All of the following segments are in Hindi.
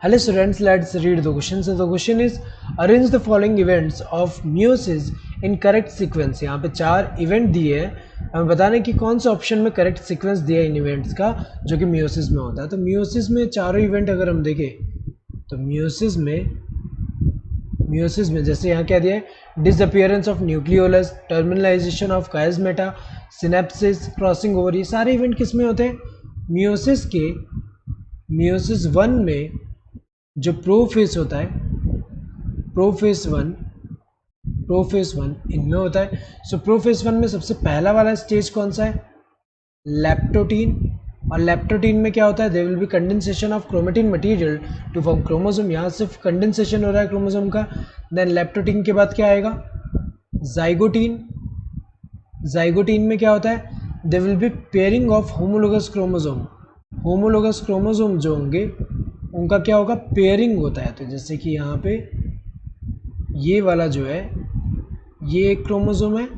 Hello students, let's read the question. So the question is arrange the following events of meiosis in correct sequence. यहाँ पे 4 इवेंट दिए हैं, हमें बताना है कि कौन सा ऑप्शन में करेक्ट सीक्वेंस दिया है इन इवेंट्स का जो कि मियोसिस में होता है. तो मियोसिस में चारों इवेंट अगर हम देखें तो मियोसिस में जैसे यहाँ क्या दिया है, disappearance of nucleolus, terminalisation of chiasmata, synapsis, crossing over, ये सारे इवेंट किस में होते हैं? मियोसिस 1 में जो प्रोफेस होता है, प्रोफेस वन इनमें होता है. सो प्रोफेस 1 में सबसे पहला वाला स्टेज कौन सा है? लेप्टोटीन. और लेप्टोटीन में क्या होता है? There will be condensation of chromatin material to form chromosome. यहाँ सिर्फ कंडेंसेशन हो रहा है क्रोमोसोम का. देन लेप्टोटीन के बाद क्या आएगा? जाइगोटीन. जाइगोटीन में क्या होता है? There will be pairing of homologous chromosome. Homologous chromosome जो होंगे उनका क्या होगा? पेयरिंग होता है. तो जैसे कि यहाँ पे ये वाला जो है ये एक क्रोमोसोम है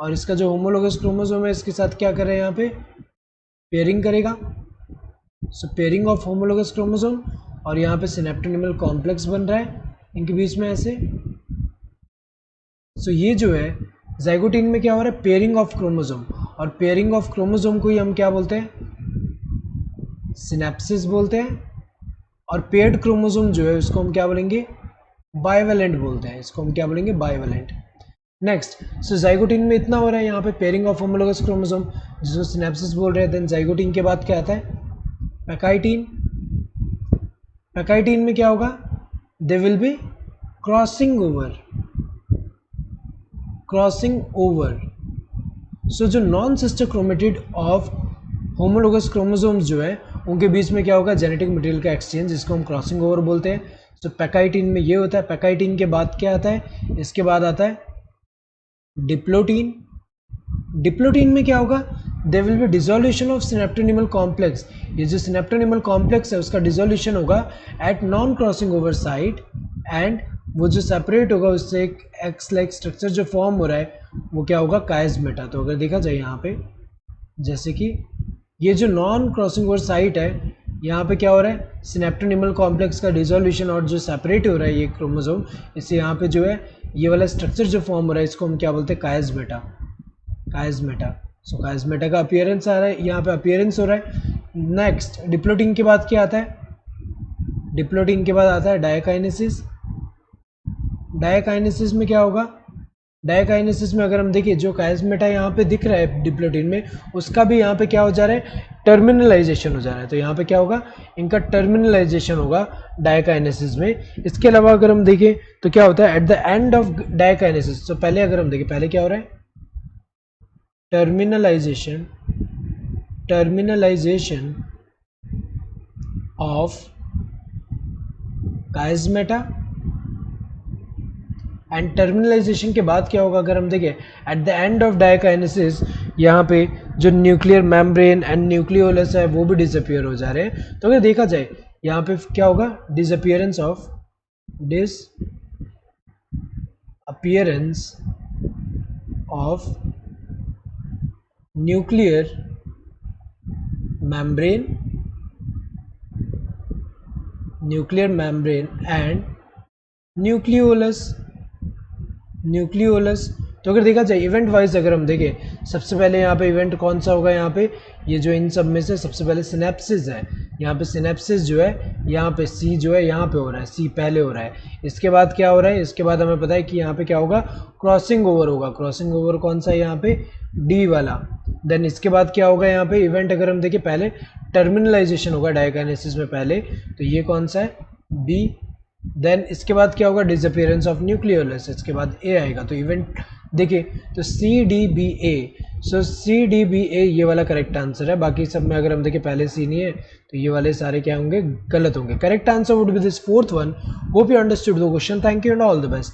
और इसका जो होमोलोगस क्रोमोसोम है इसके साथ क्या कर रहे हैं? यहाँ पे पेयरिंग करेगा. सो पेयरिंग ऑफ होमोलोगस क्रोमोसोम. और यहाँ पे सिनेप्टोनिमल कॉम्प्लेक्स बन रहा है इनके बीच में ऐसे. सो ये जो है जाइगोटीन में क्या हो रहा है? Pairing of chromosome. और पेयरिंग ऑफ क्रोमोसोम को ही हम क्या बोलते हैं? सिनेप्सिस बोलते हैं. और पेयर्ड क्रोमोसोम जो है उसको हम क्या बोलेंगे? बाइवेलेंट बोलते हैं. इसको हम क्या बोलेंगे? बाइवेलेंट. नेक्स्ट, सो जाइगोटीन में इतना हो रहा है यहाँ पे पेयरिंग ऑफ होमोलोगस क्रोमोसोम जिसको सिनेप्सिस बोल रहे हैं. देन जाइगोटीन के बाद क्या आता है? पैकाइटीन. पैकाइटीन में क्या होगा? They will be crossing over. So जो non sister chromatid of homologous chromosomes जो है उनके बीच में क्या होगा? जेनेटिक मटेरियल का एक्सचेंज, जिसको हम क्रॉसिंग ओवर बोलते हैं. तो पैकाइटीन में ये होता है. पैकाइटीन के बाद क्या आता है? इसके बाद आता है डिप्लोटीन. डिप्लोटीन में क्या होगा? There will be dissolution of synaptonemal complex. ये जो सिनेप्टोनिमल कॉम्प्लेक्स है उसका डिसोल्यूशन होगा at non crossing over site. And वो जो सेपरेट होगा उससे एक एक्स लाइक स्ट्रक्चर जो फॉर्म हो रहा है वो क्या होगा? कायस्मेटा. तो अगर देखा जाए यहाँ पे जैसे कि ये जो नॉन क्रॉसिंग ओवर साइट है यहाँ पे क्या हो रहा है? सिनेप्टोनिमल कॉम्प्लेक्स का डिसोल्यूशन और जो सेपरेट हो रहा है ये क्रोमोसोम, इससे यहाँ पे जो है ये वाला स्ट्रक्चर जो फॉर्म हो रहा है इसको हम क्या बोलते हैं? कायस्मेटा. सो कायस्मेटा का अपीयरेंस आ रहा है, यहाँ पे अपीयरेंस हो रहा है. नेक्स्ट, डिप्लोटीन के बाद क्या आता है? डिप्लोटीन के बाद आता है डायकाइनेसिस. डायकाइनेसिस में क्या होगा? डायकाइनेसिस में अगर हम देखिए जो कायस्मेटा यहाँ पे दिख रहा है डिप्लोटीन में उसका भी यहाँ पे क्या हो जा रहा है? टर्मिनलाइजेशन हो जा रहा है. तो यहाँ पे क्या होगा? इनका टर्मिनलाइजेशन होगा डायकाइनेसिस में. इसके अलावा अगर हम देखें तो क्या होता है? Eight the end of diakinesis. तो पहले अगर हम देखें पहले क्या हो रहा है? Terminalisation of chiasmata. And terminalisation के बाद क्या होगा? अगर हम देखें at the end of diakinesis यहाँ पे जो न्यूक्लियर मेम्ब्रेन एंड न्यूक्लियोलस है वो भी डिसअपियर हो जा रहे हैं. तो अगर देखा जाए यहाँ पे क्या होगा? Disappearance of nuclear membrane and nucleolus. तो अगर देखा जाए इवेंट वाइज अगर हम देखें सबसे पहले यहाँ पे इवेंट कौन सा होगा? यहाँ पे ये जो इन सब में से सबसे पहले सिनेप्सिस है. यहाँ पे सिनेप्सिस जो है यहाँ पे सी जो है यहाँ पे हो रहा है, सी पहले हो रहा है. इसके बाद क्या हो रहा है? इसके बाद हमें पता है कि यहाँ पे क्या होगा? क्रॉसिंग ओवर होगा. क्रॉसिंग ओवर कौन सा है? यहाँ पे डी वाला. देन इसके बाद क्या होगा? यहाँ पे इवेंट अगर हम देखें पहले टर्मिनलाइजेशन होगा डायकाइनेसिस में पहले. तो ये कौन सा है? बी. देन इसके बाद क्या होगा? Disappearance of nucleolus. इसके बाद ए आएगा. तो इवेंट देखिए तो CDBA. सो CDBA ये वाला करेक्ट आंसर है. बाकी सब में अगर हम देखें पहले सी नहीं है तो ये वाले सारे क्या होंगे? गलत होंगे. Correct answer would be this fourth one. Hope you understood the question. Thank you and all the best.